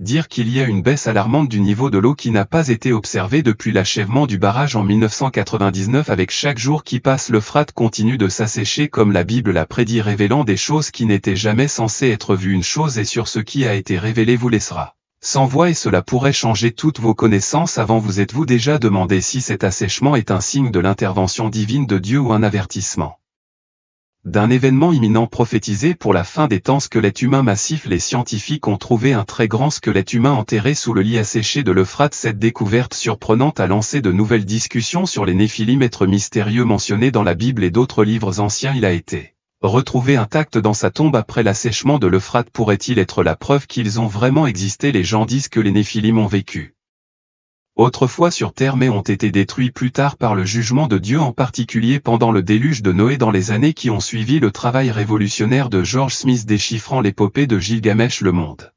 dire qu'il y a une baisse alarmante du niveau de l'eau qui n'a pas été observée depuis l'achèvement du barrage en 1999. Avec chaque jour qui passe, l'Euphrate continue de s'assécher comme la Bible l'a prédit, révélant des choses qui n'étaient jamais censées être vues. Une chose est sur ce qui a été révélé vous laissera sans voix et cela pourrait changer toutes vos connaissances. Avant, vous êtes-vous déjà demandé si cet assèchement est un signe de l'intervention divine de Dieu ou un avertissement d'un événement imminent prophétisé pour la fin des temps? Squelette humain massif. Les scientifiques ont trouvé un très grand squelette humain enterré sous le lit asséché de l'Euphrate. Cette découverte surprenante a lancé de nouvelles discussions sur les Néphilim, êtres mystérieux mentionnés dans la Bible et d'autres livres anciens. Il a été retrouvé intact dans sa tombe après l'assèchement de l'Euphrate. Pourrait-il être la preuve qu'ils ont vraiment existé? Les gens disent que les Néphilim ont vécu autrefois sur terre mais ont été détruits plus tard par le jugement de Dieu, en particulier pendant le déluge de Noé. Dans les années qui ont suivi, le travail révolutionnaire de George Smith déchiffrant l'épopée de Gilgamesh, le monde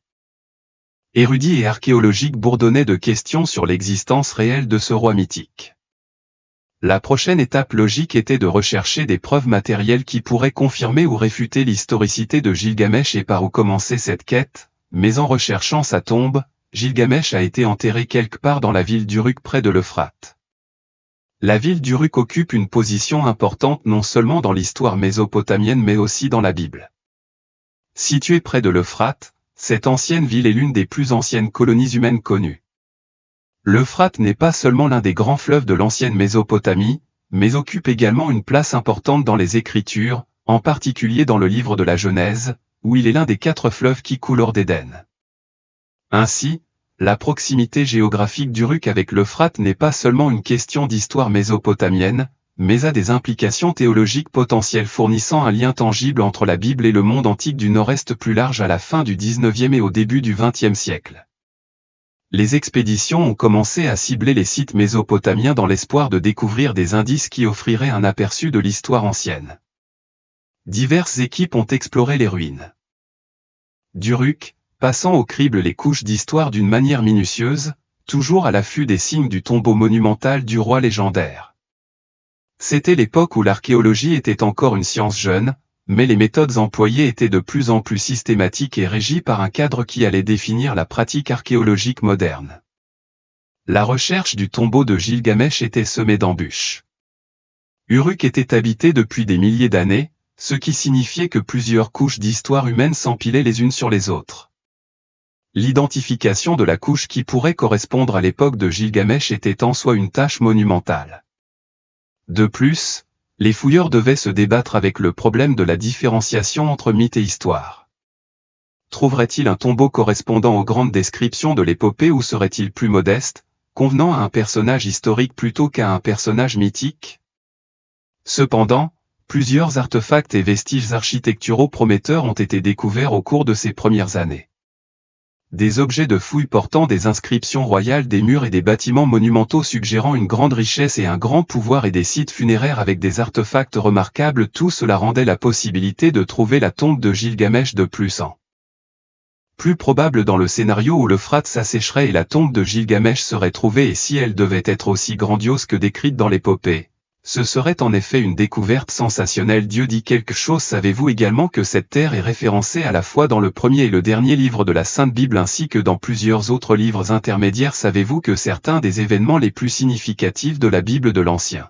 érudit et archéologique bourdonnait de questions sur l'existence réelle de ce roi mythique. La prochaine étape logique était de rechercher des preuves matérielles qui pourraient confirmer ou réfuter l'historicité de Gilgamesh. Et par où commencer cette quête? Mais en recherchant sa tombe, Gilgamesh a été enterré quelque part dans la ville d'Uruk près de l'Euphrate. La ville d'Uruk occupe une position importante non seulement dans l'histoire mésopotamienne mais aussi dans la Bible. Située près de l'Euphrate, cette ancienne ville est l'une des plus anciennes colonies humaines connues. L'Euphrate n'est pas seulement l'un des grands fleuves de l'ancienne Mésopotamie, mais occupe également une place importante dans les Écritures, en particulier dans le livre de la Genèse, où il est l'un des 4 fleuves qui coulent hors d'Éden. Ainsi, la proximité géographique d'Uruk avec l'Euphrate n'est pas seulement une question d'histoire mésopotamienne, mais a des implications théologiques potentielles, fournissant un lien tangible entre la Bible et le monde antique du Nord-Est plus large. À la fin du XIXe et au début du XXe siècle, les expéditions ont commencé à cibler les sites mésopotamiens dans l'espoir de découvrir des indices qui offriraient un aperçu de l'histoire ancienne. Diverses équipes ont exploré les ruines d'Uruk, passant au crible les couches d'histoire d'une manière minutieuse, toujours à l'affût des signes du tombeau monumental du roi légendaire. C'était l'époque où l'archéologie était encore une science jeune, mais les méthodes employées étaient de plus en plus systématiques et régies par un cadre qui allait définir la pratique archéologique moderne. La recherche du tombeau de Gilgamesh était semée d'embûches. Uruk était habité depuis des milliers d'années, ce qui signifiait que plusieurs couches d'histoire humaine s'empilaient les unes sur les autres. L'identification de la couche qui pourrait correspondre à l'époque de Gilgamesh était en soi une tâche monumentale. De plus, les fouilleurs devaient se débattre avec le problème de la différenciation entre mythe et histoire. Trouverait-il un tombeau correspondant aux grandes descriptions de l'épopée ou serait-il plus modeste, convenant à un personnage historique plutôt qu'à un personnage mythique? Cependant, plusieurs artefacts et vestiges architecturaux prometteurs ont été découverts au cours de ces premières années. Des objets de fouilles portant des inscriptions royales, des murs et des bâtiments monumentaux suggérant une grande richesse et un grand pouvoir et des sites funéraires avec des artefacts remarquables, tout cela rendait la possibilité de trouver la tombe de Gilgamesh de plus en plus probable dans le scénario où l'Euphrate s'assécherait et la tombe de Gilgamesh serait trouvée. Et si elle devait être aussi grandiose que décrite dans l'épopée, ce serait en effet une découverte sensationnelle. Dieu dit quelque chose. Savez-vous également que cette terre est référencée à la fois dans le premier et le dernier livre de la Sainte Bible ainsi que dans plusieurs autres livres intermédiaires? Savez-vous que certains des événements les plus significatifs de la Bible de l'Ancien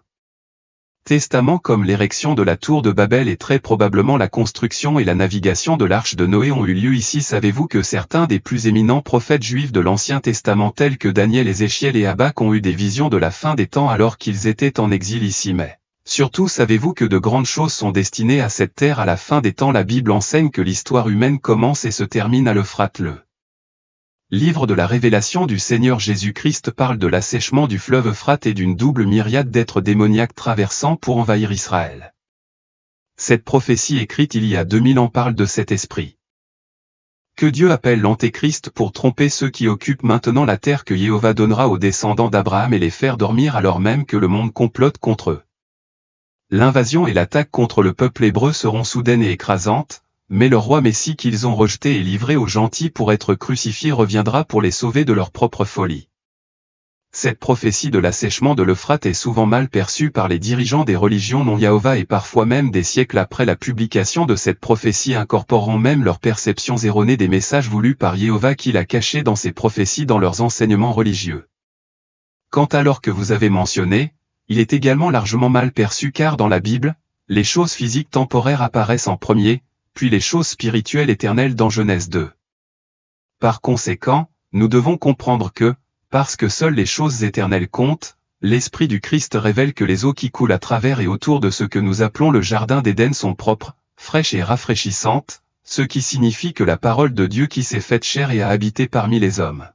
Testament, comme l'érection de la tour de Babel et très probablement la construction et la navigation de l'arche de Noé, ont eu lieu ici? Savez-vous que certains des plus éminents prophètes juifs de l'Ancien Testament tels que Daniel, Ézéchiel et Habac ont eu des visions de la fin des temps alors qu'ils étaient en exil ici? Mais surtout, savez-vous que de grandes choses sont destinées à cette terre à la fin des temps? La Bible enseigne que l'histoire humaine commence et se termine à l'Euphrate. Le livre de la révélation du Seigneur Jésus-Christ parle de l'assèchement du fleuve Euphrate et d'une double myriade d'êtres démoniaques traversant pour envahir Israël. Cette prophétie écrite il y a 2000 ans parle de cet esprit que Dieu appelle l'Antéchrist pour tromper ceux qui occupent maintenant la terre, que Jéhovah donnera aux descendants d'Abraham et les faire dormir alors même que le monde complote contre eux. L'invasion et l'attaque contre le peuple hébreu seront soudaines et écrasantes, mais le roi Messie qu'ils ont rejeté et livré aux gentils pour être crucifié reviendra pour les sauver de leur propre folie. Cette prophétie de l'assèchement de l'Euphrate est souvent mal perçue par les dirigeants des religions non-Yahovah et parfois même des siècles après la publication de cette prophétie incorporant même leurs perceptions erronées des messages voulus par Jéhovah qu'il a cachés dans ces prophéties dans leurs enseignements religieux. Quant à l'or que vous avez mentionné, il est également largement mal perçu car dans la Bible, les choses physiques temporaires apparaissent en premier, puis les choses spirituelles éternelles dans Genèse 2. Par conséquent, nous devons comprendre que, parce que seules les choses éternelles comptent, l'Esprit du Christ révèle que les eaux qui coulent à travers et autour de ce que nous appelons le Jardin d'Éden sont propres, fraîches et rafraîchissantes, ce qui signifie que la parole de Dieu qui s'est faite chair et a habité parmi les hommes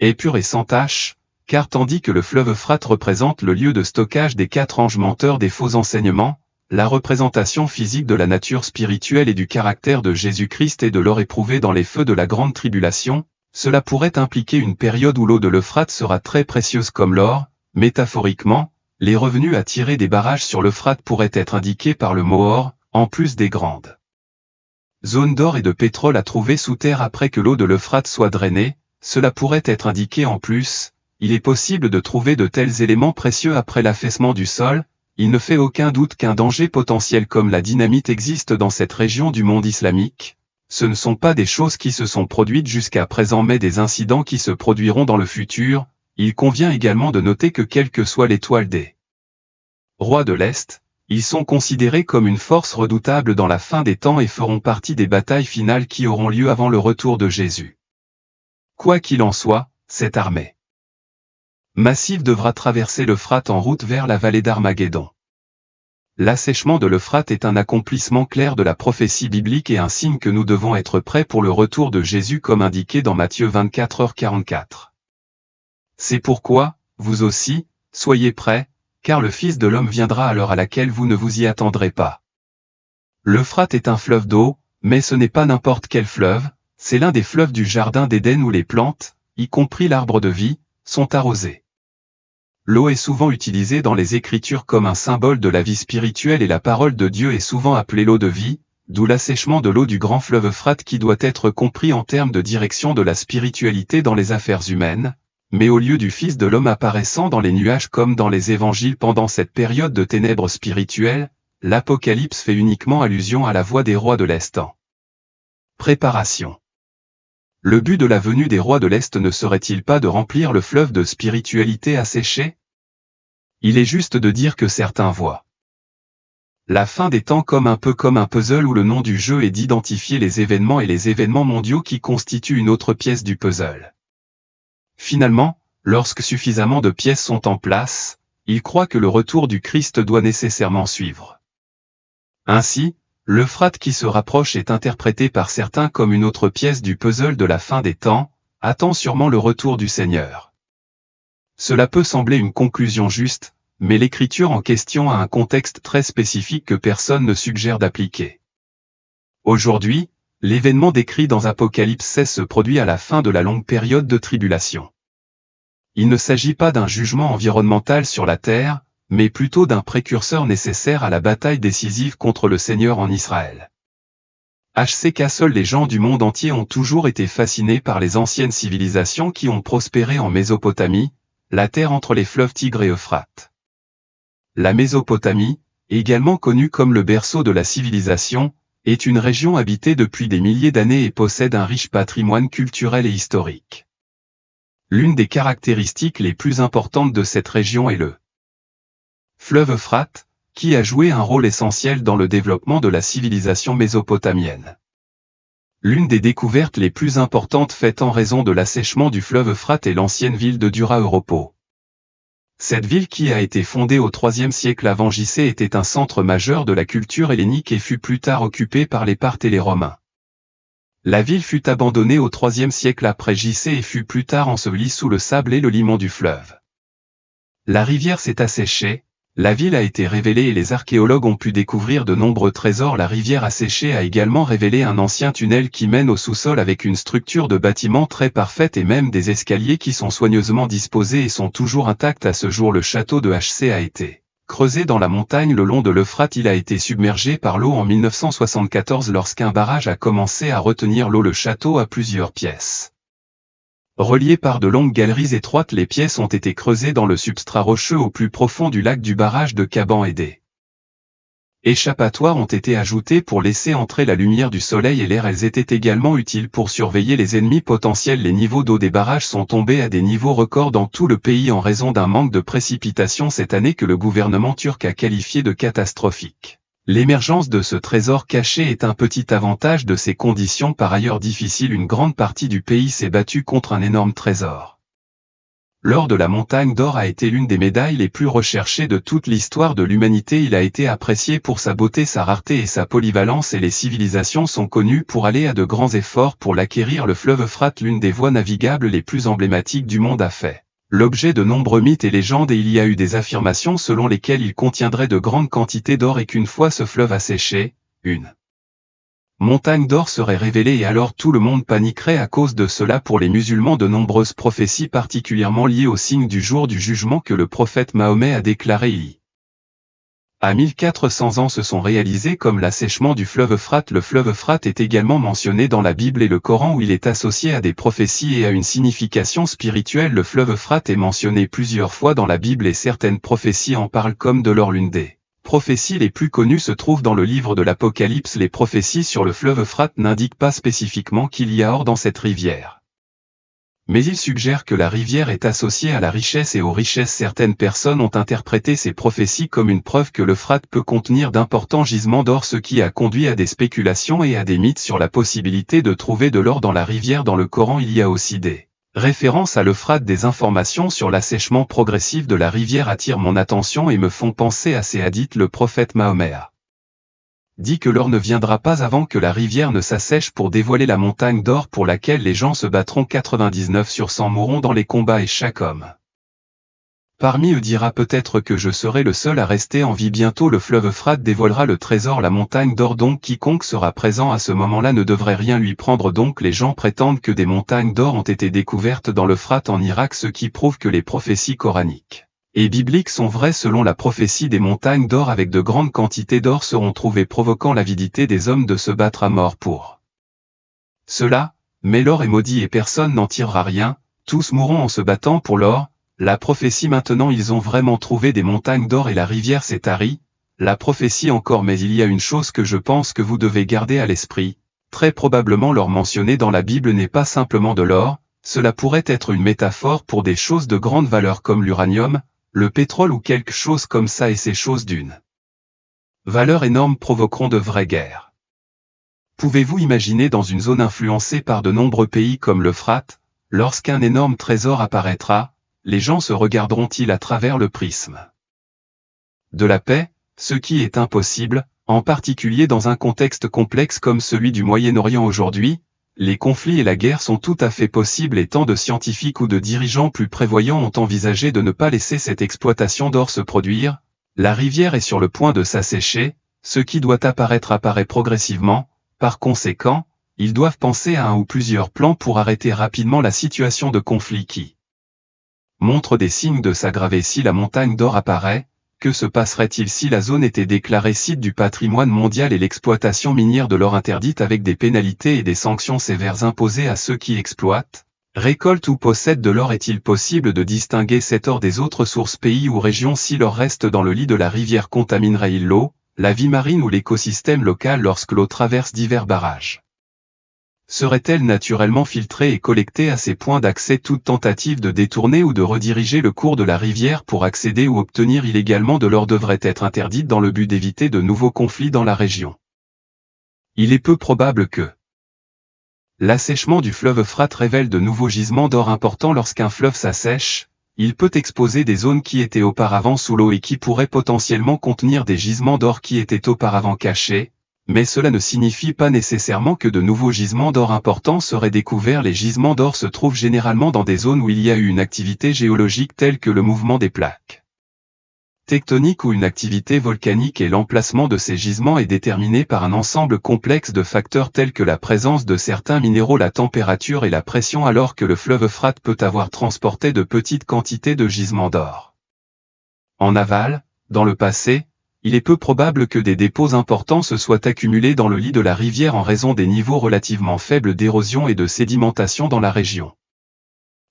est pure et sans tache, car tandis que le fleuve Euphrate représente le lieu de stockage des 4 anges menteurs des faux enseignements, la représentation physique de la nature spirituelle et du caractère de Jésus-Christ et de l'or éprouvé dans les feux de la grande tribulation, cela pourrait impliquer une période où l'eau de l'Euphrate sera très précieuse comme l'or. Métaphoriquement, les revenus à tirer des barrages sur l'Euphrate pourraient être indiqués par le mot or, en plus des grandes zones d'or et de pétrole à trouver sous terre après que l'eau de l'Euphrate soit drainée, cela pourrait être indiqué en plus. Il est possible de trouver de tels éléments précieux après l'affaissement du sol. Il ne fait aucun doute qu'un danger potentiel comme la dynamite existe dans cette région du monde islamique. Ce ne sont pas des choses qui se sont produites jusqu'à présent mais des incidents qui se produiront dans le futur. Il convient également de noter que quelle que soit l'étoile des rois de l'Est, ils sont considérés comme une force redoutable dans la fin des temps et feront partie des batailles finales qui auront lieu avant le retour de Jésus. Quoi qu'il en soit, cette armée massive devra traverser l'Euphrate en route vers la vallée d'Armageddon. L'assèchement de l'Euphrate est un accomplissement clair de la prophétie biblique et un signe que nous devons être prêts pour le retour de Jésus comme indiqué dans Matthieu 24h44. C'est pourquoi, vous aussi, soyez prêts, car le Fils de l'homme viendra à l'heure à laquelle vous ne vous y attendrez pas. L'Euphrate est un fleuve d'eau, mais ce n'est pas n'importe quel fleuve, c'est l'un des fleuves du Jardin d'Éden où les plantes, y compris l'arbre de vie, sont arrosées. L'eau est souvent utilisée dans les Écritures comme un symbole de la vie spirituelle et la parole de Dieu est souvent appelée l'eau de vie, d'où l'assèchement de l'eau du grand fleuve Euphrate qui doit être compris en termes de direction de la spiritualité dans les affaires humaines, mais au lieu du Fils de l'homme apparaissant dans les nuages comme dans les évangiles pendant cette période de ténèbres spirituelles, l'Apocalypse fait uniquement allusion à la voix des rois de l'Est en préparation. Le but de la venue des rois de l'Est ne serait-il pas de remplir le fleuve de spiritualité asséché? Il est juste de dire que certains voient la fin des temps comme un puzzle où le nom du jeu est d'identifier les événements et les événements mondiaux qui constituent une autre pièce du puzzle. Finalement, lorsque suffisamment de pièces sont en place, ils croient que le retour du Christ doit nécessairement suivre. Ainsi, l'Euphrate qui se rapproche est interprété par certains comme une autre pièce du puzzle de la fin des temps, attend sûrement le retour du Seigneur. Cela peut sembler une conclusion juste, mais l'écriture en question a un contexte très spécifique que personne ne suggère d'appliquer. Aujourd'hui, l'événement décrit dans Apocalypse 16 se produit à la fin de la longue période de tribulation. Il ne s'agit pas d'un jugement environnemental sur la terre, mais plutôt d'un précurseur nécessaire à la bataille décisive contre le Seigneur en Israël. HCK Seuls les gens du monde entier ont toujours été fascinés par les anciennes civilisations qui ont prospéré en Mésopotamie, la terre entre les fleuves Tigre et Euphrate. La Mésopotamie, également connue comme le berceau de la civilisation, est une région habitée depuis des milliers d'années et possède un riche patrimoine culturel et historique. L'une des caractéristiques les plus importantes de cette région est le fleuve Euphrate, qui a joué un rôle essentiel dans le développement de la civilisation mésopotamienne. L'une des découvertes les plus importantes faites en raison de l'assèchement du fleuve Euphrate est l'ancienne ville de Dura Europo. Cette ville qui a été fondée au IIIe siècle avant JC était un centre majeur de la culture hellénique et fut plus tard occupée par les Parthes et les Romains. La ville fut abandonnée au IIIe siècle après JC et fut plus tard ensevelie sous le sable et le limon du fleuve. La rivière s'est asséchée. La ville a été révélée et les archéologues ont pu découvrir de nombreux trésors. La rivière asséchée a également révélé un ancien tunnel qui mène au sous-sol avec une structure de bâtiment très parfaite et même des escaliers qui sont soigneusement disposés et sont toujours intacts à ce jour. Le château de HC a été creusé dans la montagne le long de l'Euphrate. Il a été submergé par l'eau en 1974 lorsqu'un barrage a commencé à retenir l'eau. Le château a plusieurs pièces Reliées par de longues galeries étroites, les pièces ont été creusées dans le substrat rocheux au plus profond du lac du barrage de Caban et des échappatoires ont été ajoutées pour laisser entrer la lumière du soleil et l'air. Elles étaient également utiles pour surveiller les ennemis potentiels. Les niveaux d'eau des barrages sont tombés à des niveaux records dans tout le pays en raison d'un manque de précipitations cette année que le gouvernement turc a qualifié de catastrophique. L'émergence de ce trésor caché est un petit avantage de ces conditions par ailleurs difficiles. Une grande partie du pays s'est battue contre un énorme trésor. L'or de la montagne d'or a été l'une des médailles les plus recherchées de toute l'histoire de l'humanité. Il a été apprécié pour sa beauté, sa rareté et sa polyvalence, et les civilisations sont connues pour aller à de grands efforts pour l'acquérir. Le fleuve Euphrate, l'une des voies navigables les plus emblématiques du monde, a fait l'objet de nombreux mythes et légendes, et il y a eu des affirmations selon lesquelles il contiendrait de grandes quantités d'or et qu'une fois ce fleuve asséché, une montagne d'or serait révélée et alors tout le monde paniquerait à cause de cela. Pour les musulmans, de nombreuses prophéties particulièrement liées au signe du jour du jugement que le prophète Mahomet a déclaré il à 1400 ans se sont réalisées, comme l'assèchement du fleuve Euphrate. Le fleuve Euphrate est également mentionné dans la Bible et le Coran où il est associé à des prophéties et à une signification spirituelle. Le fleuve Euphrate est mentionné plusieurs fois dans la Bible et certaines prophéties en parlent comme de l'or. L'une des prophéties les plus connues se trouve dans le livre de l'Apocalypse. Les prophéties sur le fleuve Euphrate n'indiquent pas spécifiquement qu'il y a or dans cette rivière, mais il suggère que la rivière est associée à la richesse et aux richesses. Certaines personnes ont interprété ces prophéties comme une preuve que l'Euphrate peut contenir d'importants gisements d'or, ce qui a conduit à des spéculations et à des mythes sur la possibilité de trouver de l'or dans la rivière. Dans le Coran, il y a aussi des références à l'Euphrate. Des informations sur l'assèchement progressif de la rivière attirent mon attention et me font penser à ces hadiths. Le prophète Mahomet a dit que l'or ne viendra pas avant que la rivière ne s'assèche pour dévoiler la montagne d'or pour laquelle les gens se battront. 99 sur 100 mourront dans les combats et chaque homme parmi eux dira peut-être que je serai le seul à rester en vie. Bientôt le fleuve Euphrate dévoilera le trésor, la montagne d'or, donc quiconque sera présent à ce moment-là ne devrait rien lui prendre. Donc les gens prétendent que des montagnes d'or ont été découvertes dans l'Euphrate en Irak, ce qui prouve que les prophéties coraniques et bibliques sont vraies. Selon la prophétie, des montagnes d'or avec de grandes quantités d'or seront trouvées, provoquant l'avidité des hommes de se battre à mort pour cela. Mais l'or est maudit et personne n'en tirera rien, tous mourront en se battant pour l'or. La prophétie maintenant, ils ont vraiment trouvé des montagnes d'or et la rivière s'est tarie. La prophétie encore, mais il y a une chose que je pense que vous devez garder à l'esprit. Très probablement l'or mentionné dans la Bible n'est pas simplement de l'or, cela pourrait être une métaphore pour des choses de grande valeur comme l'uranium, le pétrole ou quelque chose comme ça, et ces choses d'une valeur énorme provoqueront de vraies guerres. Pouvez-vous imaginer dans une zone influencée par de nombreux pays comme l'Euphrate, lorsqu'un énorme trésor apparaîtra, les gens se regarderont-ils à travers le prisme de la paix, ce qui est impossible, en particulier dans un contexte complexe comme celui du Moyen-Orient aujourd'hui? Les conflits et la guerre sont tout à fait possibles et tant de scientifiques ou de dirigeants plus prévoyants ont envisagé de ne pas laisser cette exploitation d'or se produire. La rivière est sur le point de s'assécher, ce qui doit apparaître apparaît progressivement, par conséquent, ils doivent penser à un ou plusieurs plans pour arrêter rapidement la situation de conflit qui montre des signes de s'aggraver. Si la montagne d'or apparaît, que se passerait-il si la zone était déclarée site du patrimoine mondial et l'exploitation minière de l'or interdite avec des pénalités et des sanctions sévères imposées à ceux qui exploitent, récoltent ou possèdent de l'or? Est-il possible de distinguer cet or des autres sources, pays ou régions? Si l'or reste dans le lit de la rivière, contaminerait-il l'eau, la vie marine ou l'écosystème local lorsque l'eau traverse divers barrages? Serait-elle naturellement filtrée et collectée à ces points d'accès? Toute tentative de détourner ou de rediriger le cours de la rivière pour accéder ou obtenir illégalement de l'or devrait être interdite dans le but d'éviter de nouveaux conflits dans la région. Il est peu probable que l'assèchement du fleuve Euphrate révèle de nouveaux gisements d'or importants. Lorsqu'un fleuve s'assèche, il peut exposer des zones qui étaient auparavant sous l'eau et qui pourraient potentiellement contenir des gisements d'or qui étaient auparavant cachés. Mais cela ne signifie pas nécessairement que de nouveaux gisements d'or importants seraient découverts. Les gisements d'or se trouvent généralement dans des zones où il y a eu une activité géologique telle que le mouvement des plaques tectoniques ou une activité volcanique, et l'emplacement de ces gisements est déterminé par un ensemble complexe de facteurs tels que la présence de certains minéraux, la température et la pression, alors que le fleuve Euphrate peut avoir transporté de petites quantités de gisements d'or en aval. Dans le passé, il est peu probable que des dépôts importants se soient accumulés dans le lit de la rivière en raison des niveaux relativement faibles d'érosion et de sédimentation dans la région.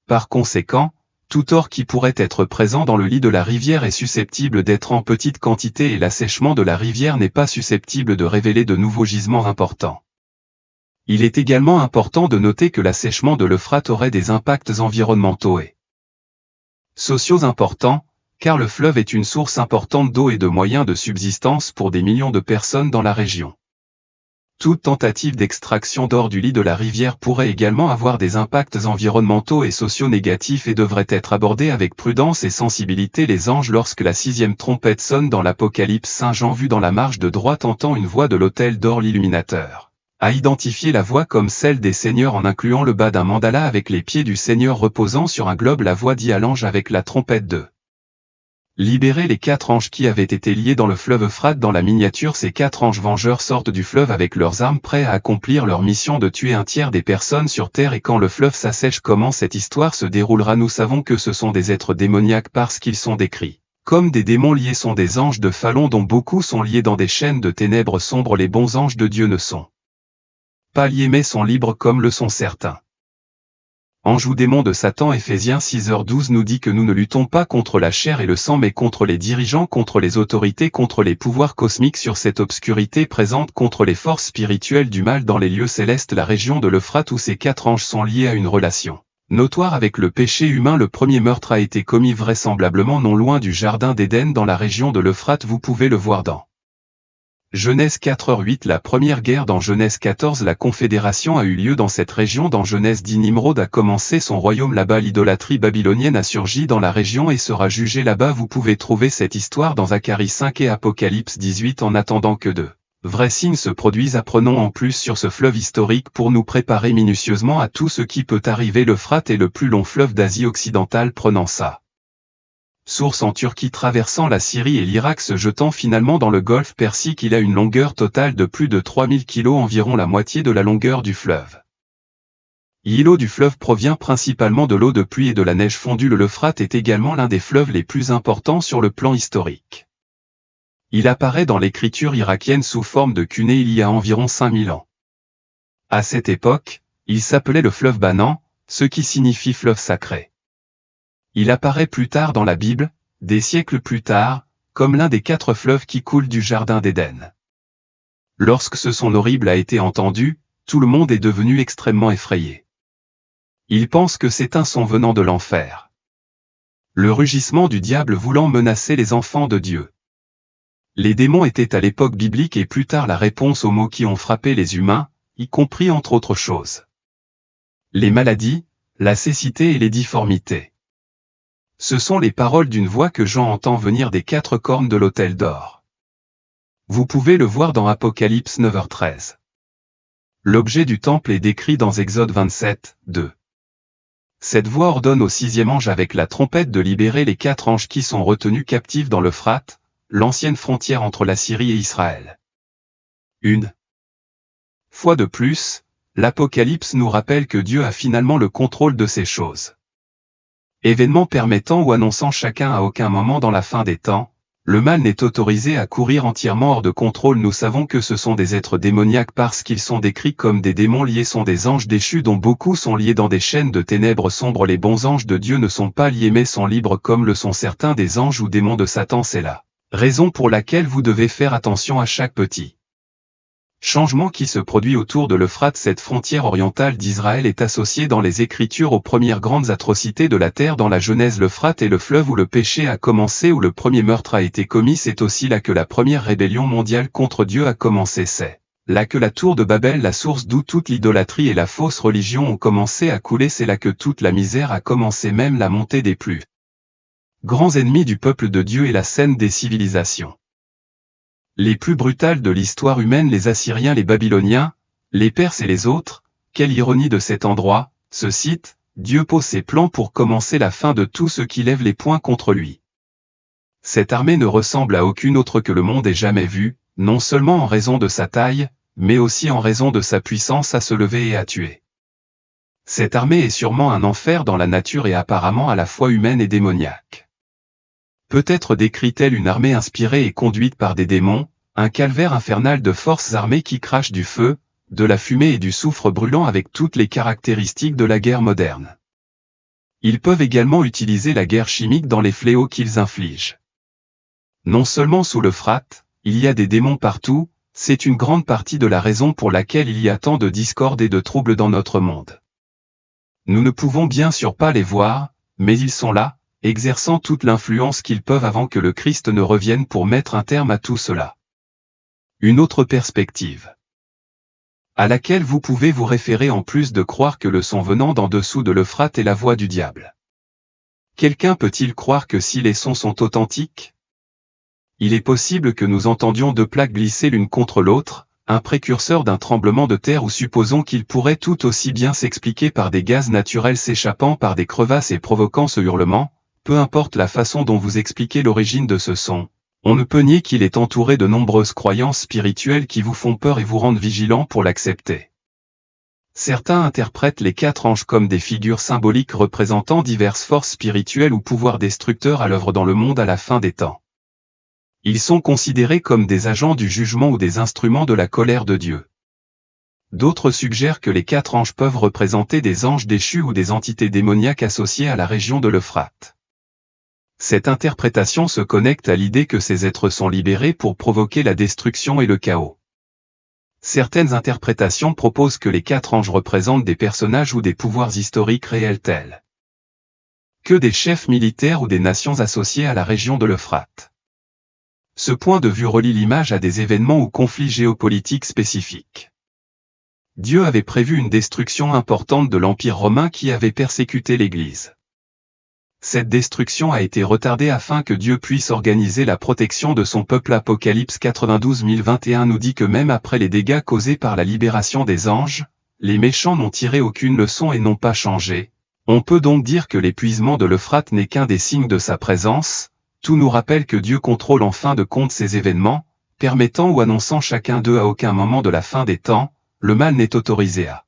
Par conséquent, tout or qui pourrait être présent dans le lit de la rivière est susceptible d'être en petite quantité et l'assèchement de la rivière n'est pas susceptible de révéler de nouveaux gisements importants. Il est également important de noter que l'assèchement de l'Euphrate aurait des impacts environnementaux et sociaux importants, car le fleuve est une source importante d'eau et de moyens de subsistance pour des millions de personnes dans la région. Toute tentative d'extraction d'or du lit de la rivière pourrait également avoir des impacts environnementaux et sociaux négatifs et devrait être abordée avec prudence et sensibilité. Les anges lorsque la 6e trompette sonne dans l'Apocalypse, Saint Jean vu dans la marge de droite entend une voix de l'autel d'or l'illuminateur a identifié la voix comme celle des seigneurs en incluant le bas d'un mandala avec les pieds du Seigneur reposant sur un globe. La voix dit à l'ange avec la trompette de libérer les 4 anges qui avaient été liés dans le fleuve Euphrate. Dans la miniature, ces 4 anges vengeurs sortent du fleuve avec leurs armes prêts à accomplir leur mission de tuer un tiers des personnes sur terre. Et quand le fleuve s'assèche, comment cette histoire se déroulera? Nous savons que ce sont des êtres démoniaques parce qu'ils sont décrits comme des démons liés, sont des anges de Phalon dont beaucoup sont liés dans des chaînes de ténèbres sombres. Les bons anges de Dieu ne sont pas liés mais sont libres comme le sont certains anges ou démons de Satan. Éphésiens 6h12 nous dit que nous ne luttons pas contre la chair et le sang mais contre les dirigeants, contre les autorités, contre les pouvoirs cosmiques sur cette obscurité présente, contre les forces spirituelles du mal dans les lieux célestes. La région de l'Euphrate où ces 4 anges sont liés à une relation notoire avec le péché humain. Le premier meurtre a été commis vraisemblablement non loin du jardin d'Éden dans la région de l'Euphrate. Vous pouvez le voir dans Genèse 4h8. La première guerre dans Genèse 14. La confédération a eu lieu dans cette région. Dans Genèse 10, Nimrod a commencé son royaume là-bas. L'idolâtrie babylonienne a surgi dans la région et sera jugée là-bas. Vous pouvez trouver cette histoire dans Zacharie 5 et Apocalypse 18. En attendant que de vrais signes se produisent, apprenons en plus sur ce fleuve historique pour nous préparer minutieusement à tout ce qui peut arriver. L'Euphrate est le plus long fleuve d'Asie occidentale, prenant sa source en Turquie, traversant la Syrie et l'Irak, se jetant finalement dans le golfe Persique. Il a une longueur totale de plus de 3000 km, environ la moitié de la longueur du fleuve. L'eau du fleuve provient principalement de l'eau de pluie et de la neige fondue. L'Euphrate est également l'un des fleuves les plus importants sur le plan historique. Il apparaît dans l'écriture irakienne sous forme de cunée il y a environ 5000 ans. À cette époque, il s'appelait le fleuve Banan, ce qui signifie fleuve sacré. Il apparaît plus tard dans la Bible, des siècles plus tard, comme l'un des 4 fleuves qui coulent du jardin d'Éden. Lorsque ce son horrible a été entendu, tout le monde est devenu extrêmement effrayé. Il pense que c'est un son venant de l'enfer. Le rugissement du diable voulant menacer les enfants de Dieu. Les démons étaient à l'époque biblique et plus tard la réponse aux maux qui ont frappé les humains, y compris entre autres choses les maladies, la cécité et les difformités. Ce sont les paroles d'une voix que Jean entend venir des 4 cornes de l'autel d'or. Vous pouvez le voir dans Apocalypse 9h13. L'objet du temple est décrit dans Exode 27, 2. Cette voix ordonne au 6e ange avec la trompette de libérer les 4 anges qui sont retenus captifs dans l'Euphrate, l'ancienne frontière entre la Syrie et Israël. Une fois de plus, l'Apocalypse nous rappelle que Dieu a finalement le contrôle de ces choses. Événement permettant ou annonçant chacun à aucun moment dans la fin des temps, le mal n'est autorisé à courir entièrement hors de contrôle. Nous savons que ce sont des êtres démoniaques parce qu'ils sont décrits comme des démons liés, sont des anges déchus dont beaucoup sont liés dans des chaînes de ténèbres sombres. Les bons anges de Dieu ne sont pas liés mais sont libres comme le sont certains des anges ou démons de Satan. C'est la raison pour laquelle vous devez faire attention à chaque petit changement qui se produit autour de l'Euphrate. Cette frontière orientale d'Israël est associée dans les Écritures aux premières grandes atrocités de la terre. Dans la Genèse, l'Euphrate est le fleuve où le péché a commencé, où le premier meurtre a été commis. C'est aussi là que la première rébellion mondiale contre Dieu a commencé. C'est là que la tour de Babel, la source d'où toute l'idolâtrie et la fausse religion ont commencé à couler. C'est là que toute la misère a commencé, même la montée des plus grands ennemis du peuple de Dieu et la scène des civilisations les plus brutales de l'histoire humaine, les Assyriens, les Babyloniens, les Perses et les autres. Quelle ironie de cet endroit, ce site, Dieu pose ses plans pour commencer la fin de tout ce qui lève les poings contre lui. Cette armée ne ressemble à aucune autre que le monde ait jamais vue, non seulement en raison de sa taille, mais aussi en raison de sa puissance à se lever et à tuer. Cette armée est sûrement un enfer dans la nature et apparemment à la fois humaine et démoniaque. Peut-être décrit-elle une armée inspirée et conduite par des démons, un calvaire infernal de forces armées qui crachent du feu, de la fumée et du soufre brûlant avec toutes les caractéristiques de la guerre moderne. Ils peuvent également utiliser la guerre chimique dans les fléaux qu'ils infligent. Non seulement sous l'Euphrate, il y a des démons partout, c'est une grande partie de la raison pour laquelle il y a tant de discorde et de troubles dans notre monde. Nous ne pouvons bien sûr pas les voir, mais ils sont là, exerçant toute l'influence qu'ils peuvent avant que le Christ ne revienne pour mettre un terme à tout cela. Une autre perspective, à laquelle vous pouvez vous référer en plus de croire que le son venant d'en dessous de l'Euphrate est la voix du diable. Quelqu'un peut-il croire que si les sons sont authentiques? Il est possible que nous entendions deux plaques glisser l'une contre l'autre, un précurseur d'un tremblement de terre, ou supposons qu'il pourrait tout aussi bien s'expliquer par des gaz naturels s'échappant par des crevasses et provoquant ce hurlement. Peu importe la façon dont vous expliquez l'origine de ce son, on ne peut nier qu'il est entouré de nombreuses croyances spirituelles qui vous font peur et vous rendent vigilants pour l'accepter. Certains interprètent les 4 anges comme des figures symboliques représentant diverses forces spirituelles ou pouvoirs destructeurs à l'œuvre dans le monde à la fin des temps. Ils sont considérés comme des agents du jugement ou des instruments de la colère de Dieu. D'autres suggèrent que les 4 anges peuvent représenter des anges déchus ou des entités démoniaques associées à la région de l'Euphrate. Cette interprétation se connecte à l'idée que ces êtres sont libérés pour provoquer la destruction et le chaos. Certaines interprétations proposent que les 4 anges représentent des personnages ou des pouvoirs historiques réels tels que des chefs militaires ou des nations associées à la région de l'Euphrate. Ce point de vue relie l'image à des événements ou conflits géopolitiques spécifiques. Dieu avait prévu une destruction importante de l'Empire romain qui avait persécuté l'Église. Cette destruction a été retardée afin que Dieu puisse organiser la protection de son peuple. Apocalypse 92:21 nous dit que même après les dégâts causés par la libération des anges, les méchants n'ont tiré aucune leçon et n'ont pas changé. On peut donc dire que l'épuisement de l'Euphrate n'est qu'un des signes de sa présence. Tout nous rappelle que Dieu contrôle en fin de compte ces événements, permettant ou annonçant chacun d'eux. À aucun moment de la fin des temps, le mal n'est autorisé à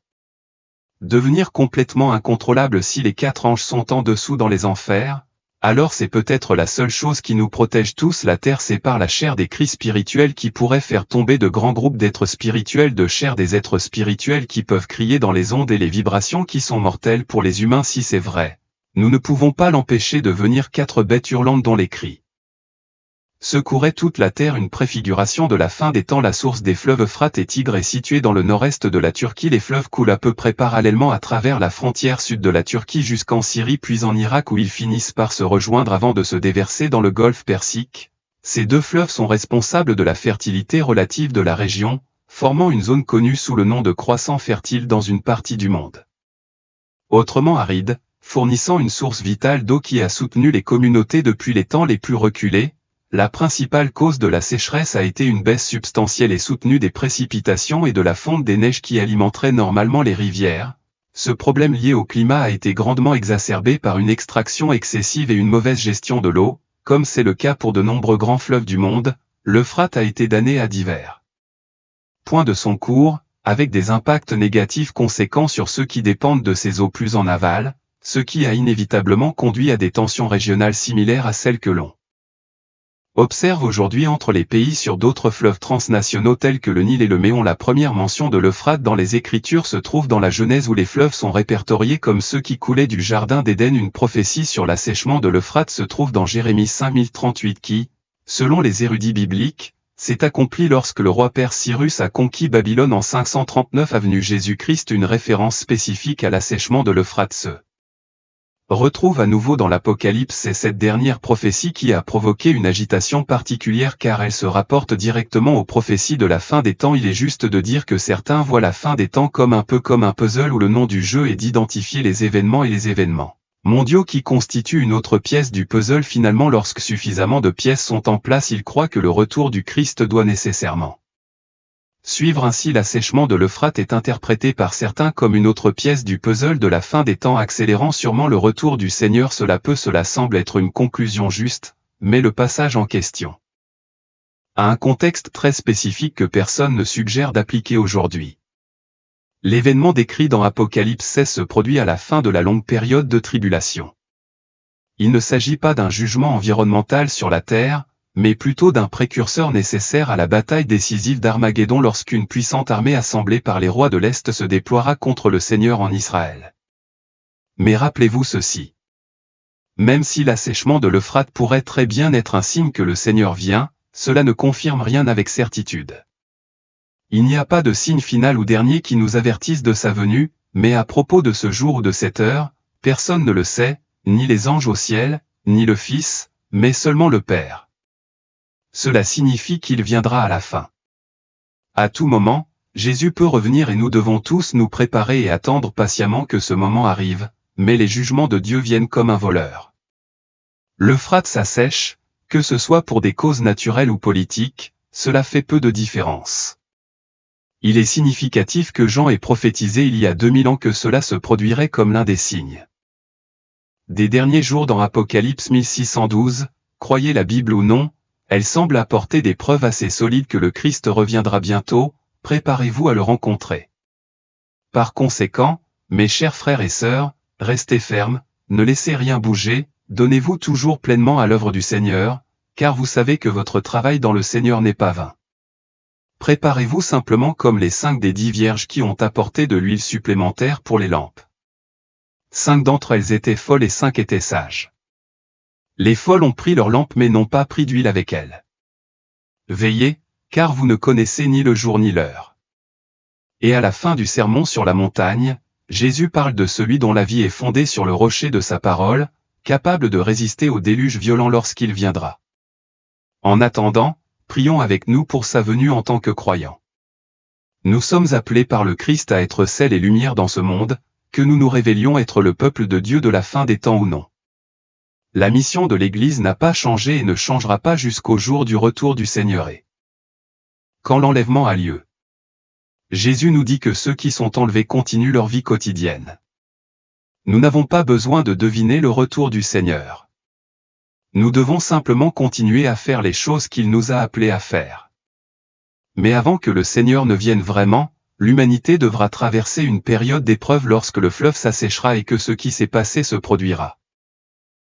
devenir complètement incontrôlable. Si les 4 anges sont en dessous dans les enfers, alors c'est peut-être la seule chose qui nous protège tous. La terre sépare la chair des cris spirituels qui pourraient faire tomber de grands groupes d'êtres spirituels de chair, des êtres spirituels qui peuvent crier dans les ondes et les vibrations qui sont mortelles pour les humains. Si c'est vrai, nous ne pouvons pas l'empêcher de venir 4 bêtes hurlantes dont les cris secouraient toute la terre. Une préfiguration de la fin des temps. La source des fleuves Euphrate et Tigre est située dans le nord-est de la Turquie. Les fleuves coulent à peu près parallèlement à travers la frontière sud de la Turquie jusqu'en Syrie puis en Irak, où ils finissent par se rejoindre avant de se déverser dans le golfe Persique. Ces 2 fleuves sont responsables de la fertilité relative de la région, formant une zone connue sous le nom de croissant fertile dans une partie du monde autrement aride, fournissant une source vitale d'eau qui a soutenu les communautés depuis les temps les plus reculés. La principale cause de la sécheresse a été une baisse substantielle et soutenue des précipitations et de la fonte des neiges qui alimenteraient normalement les rivières. Ce problème lié au climat a été grandement exacerbé par une extraction excessive et une mauvaise gestion de l'eau, comme c'est le cas pour de nombreux grands fleuves du monde. L'Euphrate a été damné à divers points de son cours, avec des impacts négatifs conséquents sur ceux qui dépendent de ces eaux plus en aval, ce qui a inévitablement conduit à des tensions régionales similaires à celles que l'on observe aujourd'hui entre les pays sur d'autres fleuves transnationaux tels que le Nil et le Méon. La première mention de l'Euphrate dans les Écritures se trouve dans la Genèse, où les fleuves sont répertoriés comme ceux qui coulaient du jardin d'Éden. Une prophétie sur l'assèchement de l'Euphrate se trouve dans Jérémie 5038 qui, selon les érudits bibliques, s'est accomplie lorsque le roi perse Cyrus a conquis Babylone en 539 avenue Jésus-Christ. Une référence spécifique à l'assèchement de l'Euphrate se retrouve à nouveau dans l'Apocalypse. C'est cette dernière prophétie qui a provoqué une agitation particulière car elle se rapporte directement aux prophéties de la fin des temps. Il est juste de dire que certains voient la fin des temps comme un puzzle où le nom du jeu est d'identifier les événements et les événements mondiaux qui constituent une autre pièce du puzzle. Finalement, lorsque suffisamment de pièces sont en place, ils croient que le retour du Christ doit nécessairement suivre. Ainsi, l'assèchement de l'Euphrate est interprété par certains comme une autre pièce du puzzle de la fin des temps, accélérant sûrement le retour du Seigneur. Cela semble être une conclusion juste, mais le passage en question a un contexte très spécifique que personne ne suggère d'appliquer aujourd'hui. L'événement décrit dans Apocalypse 16 se produit à la fin de la longue période de tribulation. Il ne s'agit pas d'un jugement environnemental sur la terre, mais plutôt d'un précurseur nécessaire à la bataille décisive d'Armageddon, lorsqu'une puissante armée assemblée par les rois de l'Est se déploiera contre le Seigneur en Israël. Mais rappelez-vous ceci. Même si l'assèchement de l'Euphrate pourrait très bien être un signe que le Seigneur vient, cela ne confirme rien avec certitude. Il n'y a pas de signe final ou dernier qui nous avertisse de sa venue, mais à propos de ce jour ou de cette heure, personne ne le sait, ni les anges au ciel, ni le Fils, mais seulement le Père. Cela signifie qu'il viendra à la fin. À tout moment, Jésus peut revenir et nous devons tous nous préparer et attendre patiemment que ce moment arrive, mais les jugements de Dieu viennent comme un voleur. L'Euphrate s'assèche, que ce soit pour des causes naturelles ou politiques, cela fait peu de différence. Il est significatif que Jean ait prophétisé il y a 2000 ans que cela se produirait comme l'un des signes des derniers jours dans Apocalypse 1612, croyez la Bible ou non, elle semble apporter des preuves assez solides que le Christ reviendra bientôt, préparez-vous à le rencontrer. Par conséquent, mes chers frères et sœurs, restez fermes, ne laissez rien bouger, donnez-vous toujours pleinement à l'œuvre du Seigneur, car vous savez que votre travail dans le Seigneur n'est pas vain. Préparez-vous simplement comme les 5 des 10 vierges qui ont apporté de l'huile supplémentaire pour les lampes. 5 d'entre elles étaient folles et 5 étaient sages. Les folles ont pris leur lampe mais n'ont pas pris d'huile avec elles. Veillez, car vous ne connaissez ni le jour ni l'heure. Et à la fin du sermon sur la montagne, Jésus parle de celui dont la vie est fondée sur le rocher de sa parole, capable de résister au déluge violent lorsqu'il viendra. En attendant, prions avec nous pour sa venue en tant que croyants. Nous sommes appelés par le Christ à être sel et lumière dans ce monde, que nous nous révélions être le peuple de Dieu de la fin des temps ou non. La mission de l'Église n'a pas changé et ne changera pas jusqu'au jour du retour du Seigneur et quand l'enlèvement a lieu. Jésus nous dit que ceux qui sont enlevés continuent leur vie quotidienne. Nous n'avons pas besoin de deviner le retour du Seigneur. Nous devons simplement continuer à faire les choses qu'il nous a appelés à faire. Mais avant que le Seigneur ne vienne vraiment, l'humanité devra traverser une période d'épreuve lorsque le fleuve s'asséchera et que ce qui s'est passé se produira.